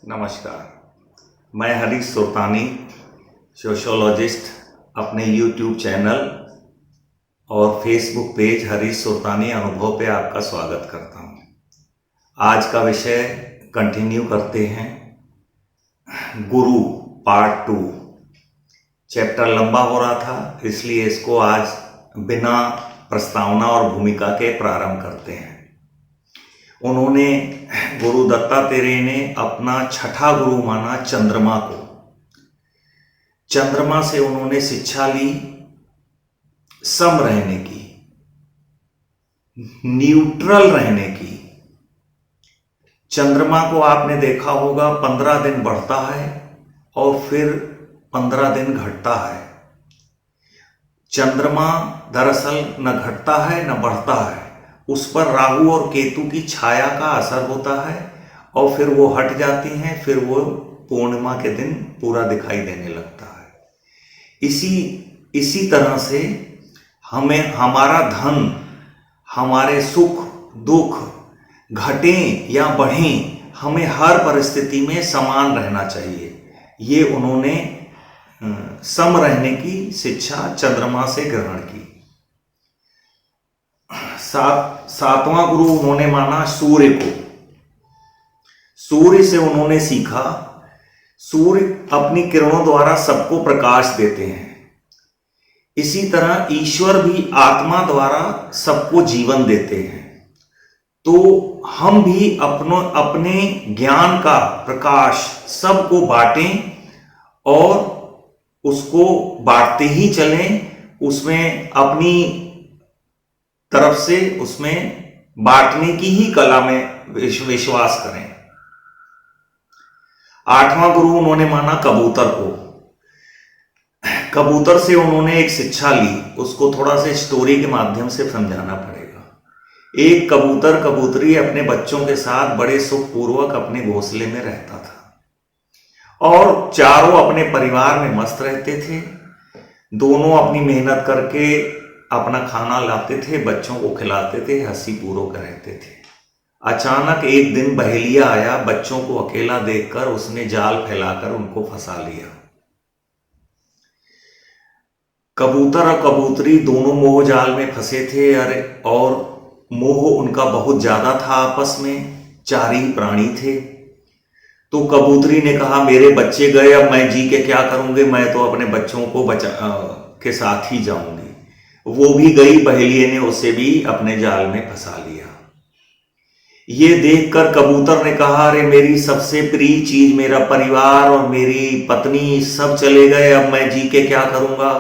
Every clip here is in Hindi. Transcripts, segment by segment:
नमस्कार। मैं हरीश सुरतानी, सोशियोलॉजिस्ट, अपने यूट्यूब चैनल और फेसबुक पेज हरीश सुरतानी अनुभव पे आपका स्वागत करता हूँ। आज का विषय कंटिन्यू करते हैं। गुरु पार्ट 2। चैप्टर लंबा हो रहा था, इसलिए इसको आज बिना प्रस्तावना और भूमिका के प्रारंभ करते हैं। उन्होंने गुरु दत्तात्रेय ने अपना छठा गुरु माना चंद्रमा को। चंद्रमा से उन्होंने शिक्षा ली सम रहने की, न्यूट्रल रहने की। चंद्रमा को आपने देखा होगा 15 दिन बढ़ता है और फिर 15 दिन घटता है। चंद्रमा दरअसल न घटता है न बढ़ता है, उस पर राहु और केतु की छाया का असर होता है और फिर वो हट जाती हैं, फिर वो पूर्णिमा के दिन पूरा दिखाई देने लगता है। इसी तरह से हमें हमारा धन, हमारे सुख दुख घटें या बढ़ें, हमें हर परिस्थिति में समान रहना चाहिए। ये उन्होंने सम रहने की शिक्षा चंद्रमा से ग्रहण की। सातवां गुरु उन्होंने माना सूर्य को। सूर्य से उन्होंने सीखा, सूर्य अपनी किरणों द्वारा सबको प्रकाश देते हैं। इसी तरह ईश्वर भी आत्मा द्वारा सबको जीवन देते हैं। तो हम भी अपने ज्ञान का प्रकाश सबको बांटें और उसको बांटते ही चलें, उसमें अपनी तरफ से उसमें बांटने की ही कला में विश्वास करें। आठवां गुरु उन्होंने माना कबूतर को। कबूतर से उन्होंने एक शिक्षा ली, उसको थोड़ा सा स्टोरी के माध्यम से समझाना पड़ेगा। एक कबूतर कबूतरी अपने बच्चों के साथ बड़े सुखपूर्वक अपने घोंसले में रहता था और चारों अपने परिवार में मस्त रहते थे। दोनों अपनी मेहनत करके अपना खाना लाते थे, बच्चों को खिलाते थे, हंसी पूर्वक रहते थे। अचानक एक दिन बहेलिया आया, बच्चों को अकेला देखकर उसने जाल फैलाकर उनको फंसा लिया। कबूतर और कबूतरी दोनों मोह जाल में फंसे थे और मोह उनका बहुत ज्यादा था आपस में, चार ही प्राणी थे। तो कबूतरी ने कहा मेरे बच्चे गए, अब मैं जी के क्या करूंगे, मैं तो अपने बच्चों को के साथ ही जाऊंगी। वो भी गई, बहेलिये ने उसे भी अपने जाल में फंसा लिया। ये देखकर कबूतर ने कहा अरे मेरी सबसे प्रिय चीज, मेरा परिवार और मेरी पत्नी सब चले गए, अब मैं जी के क्या करूंगा।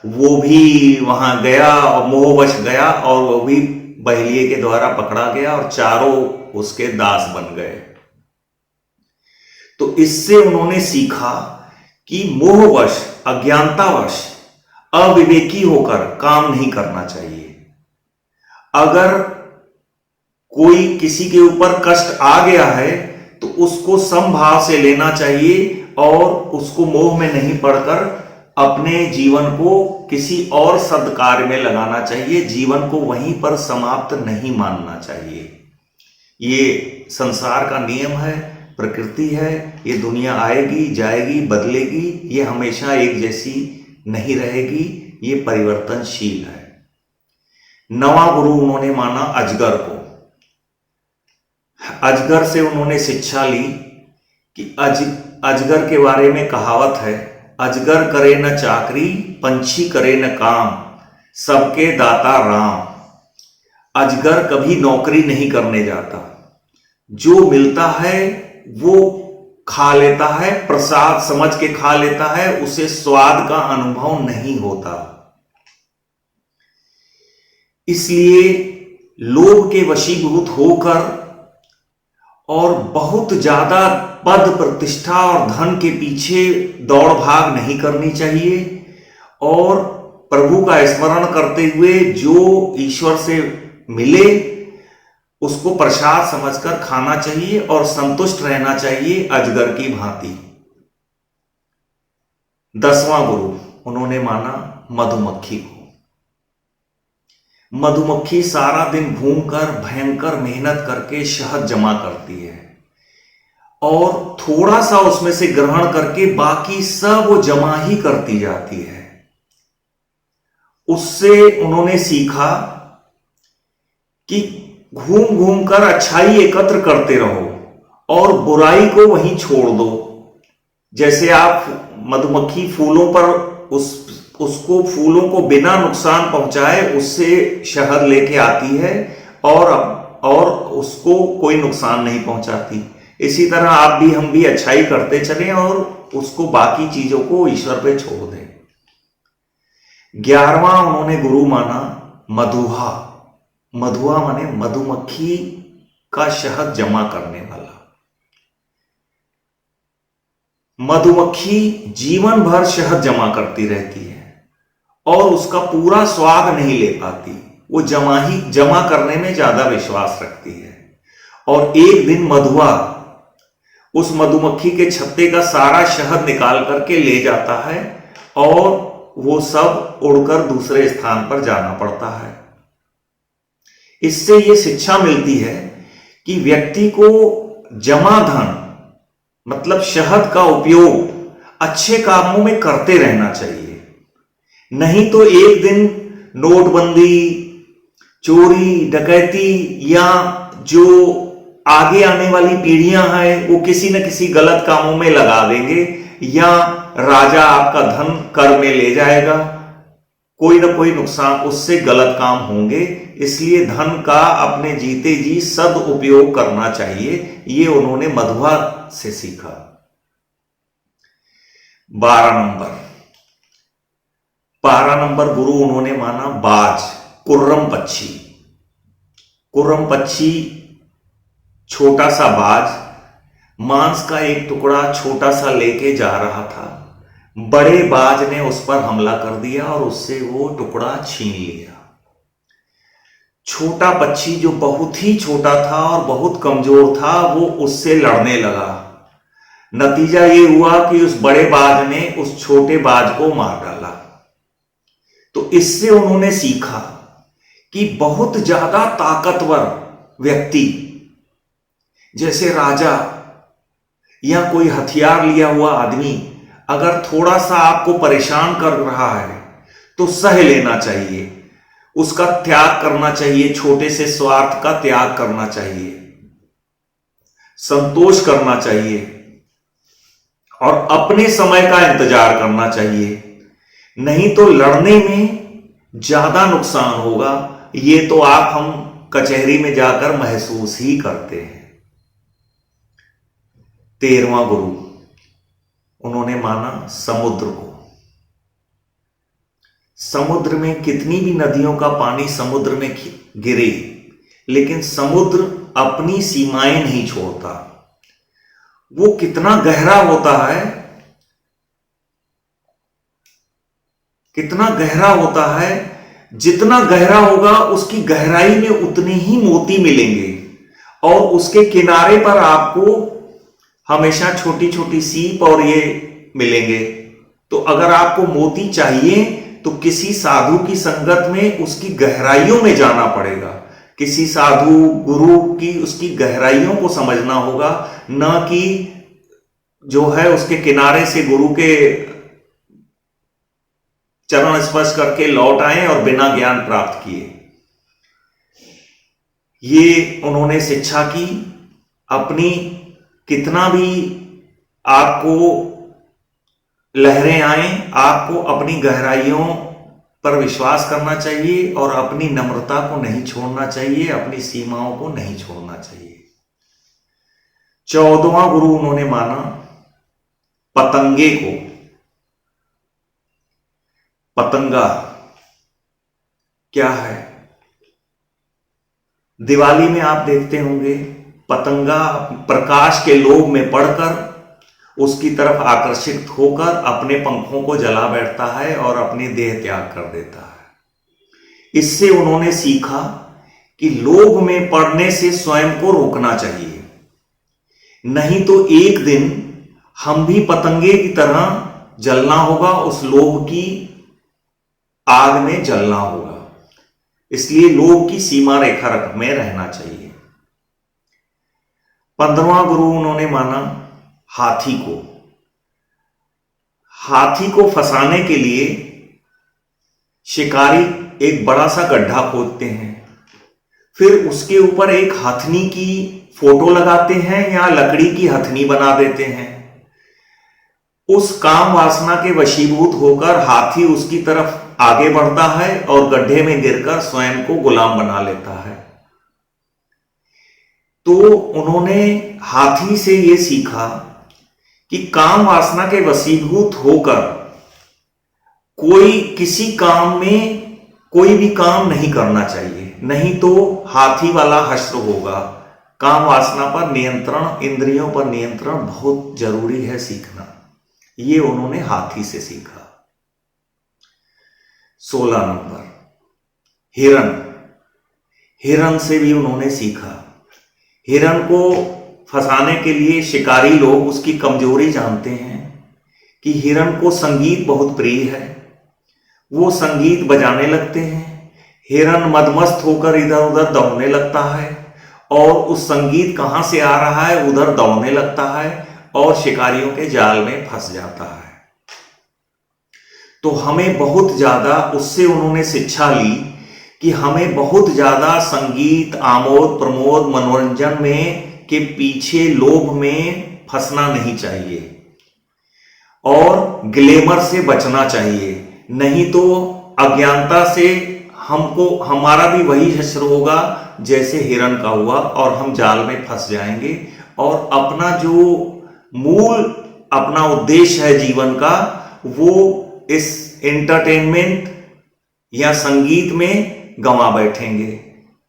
वो भी वहां गया और मोहवश गया और वो भी बहेलिये के द्वारा पकड़ा गया और चारों उसके दास बन गए। तो इससे उन्होंने सीखा कि मोहवश, अज्ञानतावश, अविवेकी होकर काम नहीं करना चाहिए। अगर कोई किसी के ऊपर कष्ट आ गया है तो उसको समभाव से लेना चाहिए और उसको मोह में नहीं पड़कर अपने जीवन को किसी और सद्कार्य में लगाना चाहिए। जीवन को वहीं पर समाप्त नहीं मानना चाहिए। ये संसार का नियम है, प्रकृति है। ये दुनिया आएगी जाएगी, बदलेगी, ये हमेशा एक जैसी नहीं रहेगी, ये परिवर्तनशील है। नवा गुरु उन्होंने माना अजगर को। अजगर से उन्होंने शिक्षा ली कि अजगर के बारे में कहावत है, अजगर करे न चाकरी, पंछी करे न काम, सबके दाता राम। अजगर कभी नौकरी नहीं करने जाता, जो मिलता है वो खा लेता है, प्रसाद समझ के खा लेता है, उसे स्वाद का अनुभव नहीं होता। इसलिए लोभ के वशीभूत होकर और बहुत ज्यादा पद प्रतिष्ठा और धन के पीछे दौड़ भाग नहीं करनी चाहिए और प्रभु का स्मरण करते हुए जो ईश्वर से मिले उसको प्रसाद समझकर खाना चाहिए और संतुष्ट रहना चाहिए अजगर की भांति। 10वां गुरु उन्होंने माना मधुमक्खी को। मधुमक्खी सारा दिन घूमकर भयंकर मेहनत करके शहद जमा करती है और थोड़ा सा उसमें से ग्रहण करके बाकी सब वो जमा ही करती जाती है। उससे उन्होंने सीखा कि घूम घूम कर अच्छाई एकत्र करते रहो और बुराई को वहीं छोड़ दो। जैसे आप मधुमक्खी फूलों पर उसको फूलों को बिना नुकसान पहुंचाए उससे शहद लेके आती है और उसको कोई नुकसान नहीं पहुंचाती। इसी तरह आप भी हम भी अच्छाई करते चलें और उसको बाकी चीजों को ईश्वर पे छोड़ दें। 11वां उन्होंने गुरु माना मधुहा। मधुआ माने मधुमक्खी का शहद जमा करने वाला। मधुमक्खी जीवन भर शहद जमा करती रहती है और उसका पूरा स्वाद नहीं ले पाती। वो जमा करने में ज्यादा विश्वास रखती है। और एक दिन मधुआ उस मधुमक्खी के छत्ते का सारा शहद निकाल करके ले जाता है और वो सब उड़कर दूसरे स्थान पर जाना पड़ता है। इससे ये शिक्षा मिलती है कि व्यक्ति को जमा धन मतलब शहद का उपयोग अच्छे कामों में करते रहना चाहिए। नहीं तो एक दिन नोटबंदी, चोरी, डकैती या जो आगे आने वाली पीढ़ियां हैं वो किसी न किसी गलत कामों में लगा देंगे या राजा आपका धन कर में ले जाएगा। कोई ना कोई नुकसान उससे गलत काम होंगे। इसलिए धन का अपने जीते जी सदुपयोग करना चाहिए। ये उन्होंने मधुआ से सीखा। 12 नंबर गुरु उन्होंने माना बाज, कुर्रम पक्षी। कुर्रम पक्षी छोटा सा बाज मांस का एक टुकड़ा छोटा सा लेके जा रहा था। बड़े बाज ने उस पर हमला कर दिया और उससे वो टुकड़ा छीन लिया। छोटा पक्षी जो बहुत ही छोटा था और बहुत कमजोर था वो उससे लड़ने लगा। नतीजा ये हुआ कि उस बड़े बाज ने उस छोटे बाज को मार डाला। तो इससे उन्होंने सीखा कि बहुत ज्यादा ताकतवर व्यक्ति जैसे राजा या कोई हथियार लिया हुआ आदमी अगर थोड़ा सा आपको परेशान कर रहा है तो सह लेना चाहिए, उसका त्याग करना चाहिए। छोटे से स्वार्थ का त्याग करना चाहिए, संतोष करना चाहिए और अपने समय का इंतजार करना चाहिए। नहीं तो लड़ने में ज्यादा नुकसान होगा। ये तो आप हम कचहरी में जाकर महसूस ही करते हैं। 13वां गुरु उन्होंने माना समुद्र को। समुद्र में कितनी भी नदियों का पानी समुद्र में गिरे लेकिन समुद्र अपनी सीमाएं नहीं छोड़ता। वो कितना गहरा होता है, कितना गहरा होता है। जितना गहरा होगा उसकी गहराई में उतने ही मोती मिलेंगे और उसके किनारे पर आपको हमेशा छोटी छोटी सीप और ये मिलेंगे। तो अगर आपको मोती चाहिए तो किसी साधु की संगत में उसकी गहराइयों में जाना पड़ेगा। किसी साधु गुरु की उसकी गहराइयों को समझना होगा, न कि जो है उसके किनारे से गुरु के चरण स्पर्श करके लौट आए और बिना ज्ञान प्राप्त किए। ये उन्होंने शिक्षा की। अपनी कितना भी आपको लहरें आए, आपको अपनी गहराइयों पर विश्वास करना चाहिए और अपनी नम्रता को नहीं छोड़ना चाहिए, अपनी सीमाओं को नहीं छोड़ना चाहिए। 14वां गुरु उन्होंने माना पतंगे को। पतंगा क्या है? दिवाली में आप देखते होंगे पतंगा प्रकाश के लोभ में पड़कर उसकी तरफ आकर्षित होकर अपने पंखों को जला बैठता है और अपनी देह त्याग कर देता है। इससे उन्होंने सीखा कि लोभ में पड़ने से स्वयं को रोकना चाहिए, नहीं तो एक दिन हम भी पतंगे की तरह जलना होगा, उस लोभ की आग में जलना होगा। इसलिए लोभ की सीमा रेखा में रहना चाहिए। 15वां गुरु उन्होंने माना हाथी को। हाथी को फंसाने के लिए शिकारी एक बड़ा सा गड्ढा खोदते हैं, फिर उसके ऊपर एक हथनी की फोटो लगाते हैं या लकड़ी की हथनी बना देते हैं। उस काम वासना के वशीभूत होकर हाथी उसकी तरफ आगे बढ़ता है और गड्ढे में गिरकर स्वयं को गुलाम बना लेता है। तो उन्होंने हाथी से यह सीखा कि काम वासना के वशीभूत होकर किसी काम में कोई भी काम नहीं करना चाहिए, नहीं तो हाथी वाला हश्र होगा। काम वासना पर नियंत्रण, इंद्रियों पर नियंत्रण बहुत जरूरी है सीखना। ये उन्होंने हाथी से सीखा। 16 नंबर हिरण। हिरण से भी उन्होंने सीखा। हिरण को फंसाने के लिए शिकारी लोग उसकी कमजोरी जानते हैं कि हिरण को संगीत बहुत प्रिय है, वो संगीत बजाने लगते हैं। हिरण मदमस्त होकर इधर उधर दौड़ने लगता है और उस संगीत कहां से आ रहा है उधर दौड़ने लगता है और शिकारियों के जाल में फंस जाता है। तो हमें बहुत ज्यादा उससे उन्होंने शिक्षा ली कि हमें बहुत ज्यादा संगीत, आमोद प्रमोद, मनोरंजन में के पीछे लोभ में फंसना नहीं चाहिए और ग्लैमर से बचना चाहिए, नहीं तो अज्ञानता से हमारा भी वही हश्र होगा जैसे हिरण का हुआ और हम जाल में फंस जाएंगे और अपना जो मूल अपना उद्देश्य है जीवन का वो इस एंटरटेनमेंट या संगीत में गंवा बैठेंगे।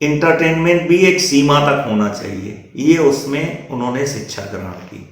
एंटरटेनमेंट भी एक सीमा तक होना चाहिए, ये उसमें उन्होंने शिक्षा ग्रहण की।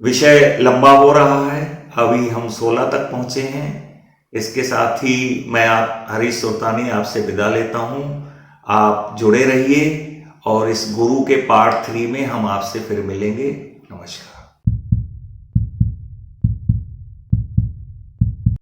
विषय लंबा हो रहा है, अभी हम 16 तक पहुंचे हैं। इसके साथ ही मैं हरीश सुरतानी आपसे विदा लेता हूं। आप जुड़े रहिए और इस गुरु के पार्ट 3 में हम आपसे फिर मिलेंगे। नमस्कार।